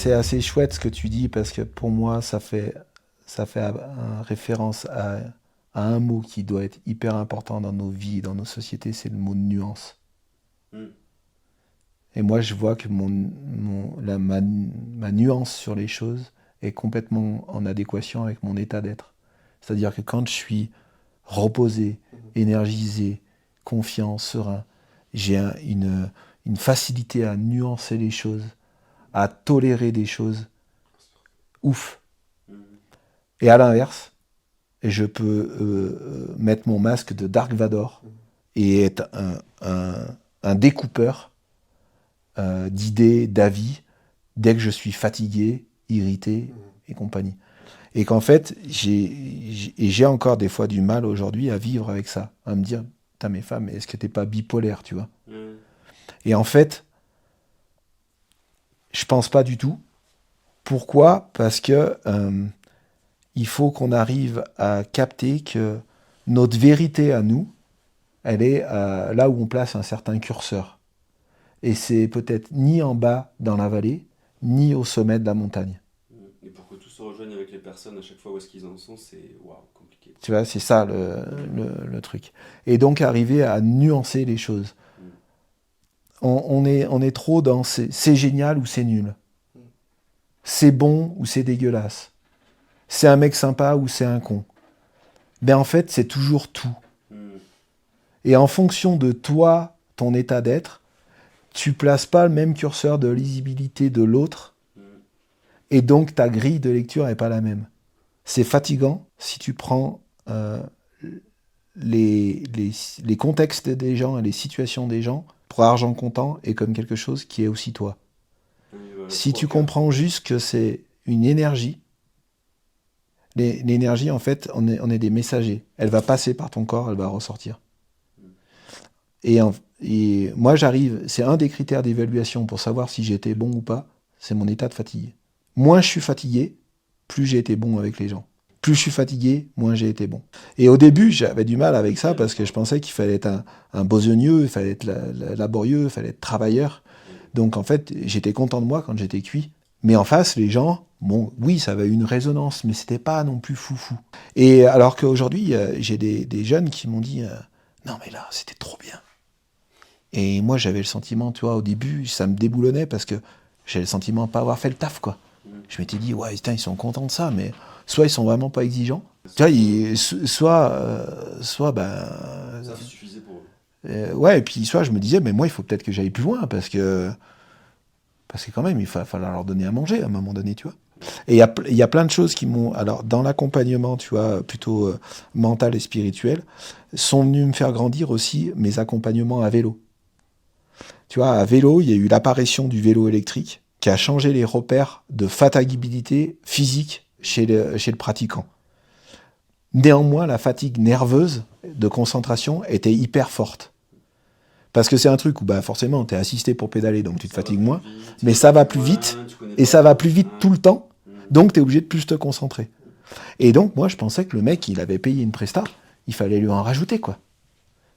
C'est assez chouette ce que tu dis parce que pour moi, ça fait référence à un mot qui doit être hyper important dans nos vies, dans nos sociétés, c'est le mot nuance. Mm. Et moi, je vois que ma nuance sur les choses est complètement en adéquation avec mon état d'être. C'est-à-dire que quand je suis reposé, énergisé, confiant, serein, j'ai une facilité à nuancer les choses, à tolérer des choses. Ouf. Mm. Et à l'inverse, je peux mettre mon masque de Dark Vador et être un découpeur d'idées, d'avis, dès que je suis fatigué, irrité et compagnie. Et qu'en fait, j'ai encore des fois du mal aujourd'hui à vivre avec ça, à me dire, putain mais femme, est-ce que t'es pas bipolaire, tu vois? Mm. Et en fait, je pense pas du tout. Pourquoi? Parce que il faut qu'on arrive à capter que notre vérité à nous, elle est là où on place un certain curseur. Et c'est peut-être ni en bas dans la vallée, ni au sommet de la montagne. Mm. Et pour que tout se rejoigne avec les personnes à chaque fois où est-ce qu'ils en sont, c'est waouh, compliqué. Tu vois, c'est ça le truc. Et donc arriver à nuancer les choses. Mm. On est trop dans c'est génial ou c'est nul. C'est bon ou c'est dégueulasse. C'est un mec sympa ou c'est un con. Ben en fait, c'est toujours tout. Mm. Et en fonction de toi, ton état d'être, tu places pas le même curseur de lisibilité de l'autre, Mm. et donc ta grille de lecture est pas la même. C'est fatigant si tu prends les contextes des gens et les situations des gens pour argent comptant et comme quelque chose qui est aussi toi. Oui, voilà, Si trop à tu cœur. comprends juste que c'est une énergie, l'énergie en fait, on est des messagers. Elle va passer par ton corps, elle va ressortir. Mm. Et, et moi j'arrive, c'est un des critères d'évaluation pour savoir si j'ai été bon ou pas, c'est mon état de fatigue. Moins je suis fatigué, plus j'ai été bon avec les gens. Plus je suis fatigué, moins j'ai été bon. Et au début, j'avais du mal avec ça parce que je pensais qu'il fallait être un besogneux, il fallait être laborieux, il fallait être travailleur. Mm. Donc en fait, j'étais content de moi quand j'étais cuit. Mais en face, les gens, bon, oui, ça avait une résonance, mais c'était pas non plus foufou. Et alors qu'aujourd'hui, j'ai des jeunes qui m'ont dit non mais là, c'était trop bien. Et moi, j'avais le sentiment, tu vois, au début, ça me déboulonnait parce que j'avais le sentiment de pas avoir fait le taf, quoi. Mm. Je m'étais dit, ouais, putain, ils sont contents de ça, mais soit ils sont vraiment pas exigeants, tu vois, Soit soit, ben, ça suffisait pour eux. ouais, et puis soit je me disais, mais moi, il faut peut-être que j'aille plus loin parce que quand même, falloir leur donner à manger à un moment donné, tu vois. Mm. Et il y a plein de choses qui m'ont, alors, dans l'accompagnement, tu vois, plutôt mental et spirituel, sont venus me faire grandir aussi mes accompagnements à vélo. Tu vois, à vélo, il y a eu l'apparition du vélo électrique qui a changé les repères de fatigabilité physique chez le pratiquant. Néanmoins, la fatigue nerveuse de concentration était hyper forte. Parce que c'est un truc où bah, forcément, tu es assisté pour pédaler, donc tu te Ça va fatigues plus moins, vite, il mais y a ça du va plus vite, moins, tu connais et pas ça va plus trop. vite tout Ouais. le temps, Mm. donc tu es obligé de plus te concentrer. Et donc, moi, je pensais que le mec, il avait payé une presta, il fallait lui en rajouter, quoi.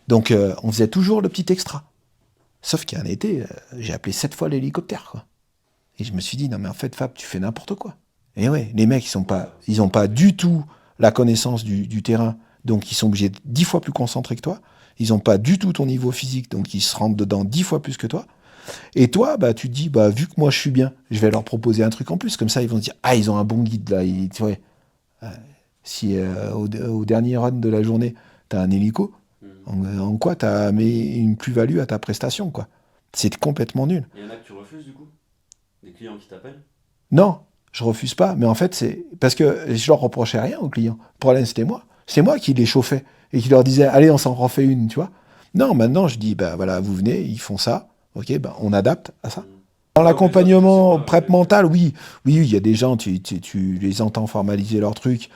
Donc, on faisait toujours le petit extra. Sauf qu'il y a un été, j'ai appelé 7 fois l'hélicoptère, quoi. Et je me suis dit, non mais en fait, Fab, tu fais n'importe quoi. Et ouais, les mecs, Ouais, ça ils va ont trop pas vite. du tout la connaissance du terrain, donc ils sont obligés de 10 fois plus concentrés que toi. Ils ont pas du tout ton niveau physique, donc ils se rendent dedans 10 fois plus que toi. Et toi, bah, tu te dis, bah, vu que moi je suis bien, je vais leur proposer un truc en plus. Comme ça, ils vont se dire, ah, ils ont un bon guide là. Tu vois, si au dernier run de la journée, t'as un hélico, Mm. en quoi t'as mis une plus-value à ta prestation, quoi. C'est complètement nul. Il y en a que tu refuses du coup? Des clients qui t'appellent? Non, je refuse pas, mais en fait, c'est parce que je leur reprochais rien aux clients. Le problème, c'était moi. C'est moi qui les chauffais et qui leur disais, allez, on s'en refait une, tu vois. Non, maintenant, je dis, bah voilà, vous venez, ils font ça, ok, bah, on adapte à ça. Mm. Dans Ouais, au plaisir, parce que c'est l'accompagnement pas. prep Ouais. mental, oui, oui, il y a des gens, tu les entends formaliser leur truc.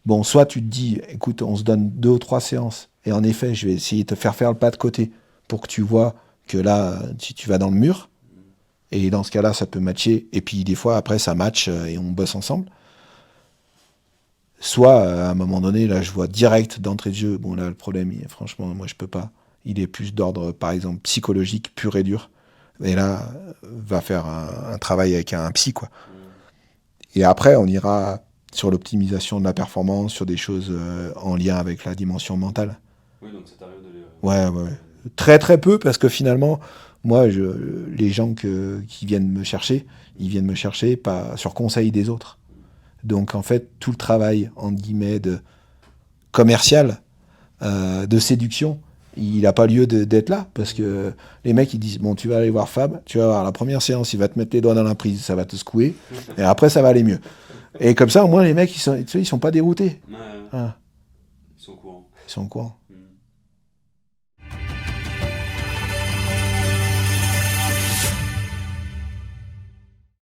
Bon, soit tu te dis, écoute, on se donne 2 ou 3 séances, et en effet, je vais essayer de te faire le pas de côté pour que tu vois que là, tu vas dans le mur. Mm. Et dans ce cas-là, ça peut matcher. Et puis des fois, après, ça match et on bosse ensemble. Soit, à un moment donné, là, je vois direct d'entrée de jeu. Bon, là, le problème, franchement, moi, je peux pas. Il est plus d'ordre, par exemple, psychologique, pur et dur. Et là, va faire un travail avec un psy, quoi. Mm. Et après, on ira sur l'optimisation de la performance, sur des choses en lien avec la dimension mentale. Oui, donc ça t'arrive de les. Ouais, ouais, ouais. Très très peu, parce que finalement, moi, les gens qui viennent me chercher, ils viennent me chercher pas sur conseil des autres. Donc en fait, tout le travail, en guillemets, de commercial, de séduction, il n'a pas lieu d'être là, parce que les mecs, ils disent, bon, tu vas aller voir Fab, tu vas voir la première séance, il va te mettre les doigts dans la prise, ça va te secouer, et après, ça va aller mieux. Et comme ça, au moins, les mecs, ils sont pas déroutés. Ouais, Voilà. ils sont au courant. Ils sont au courant.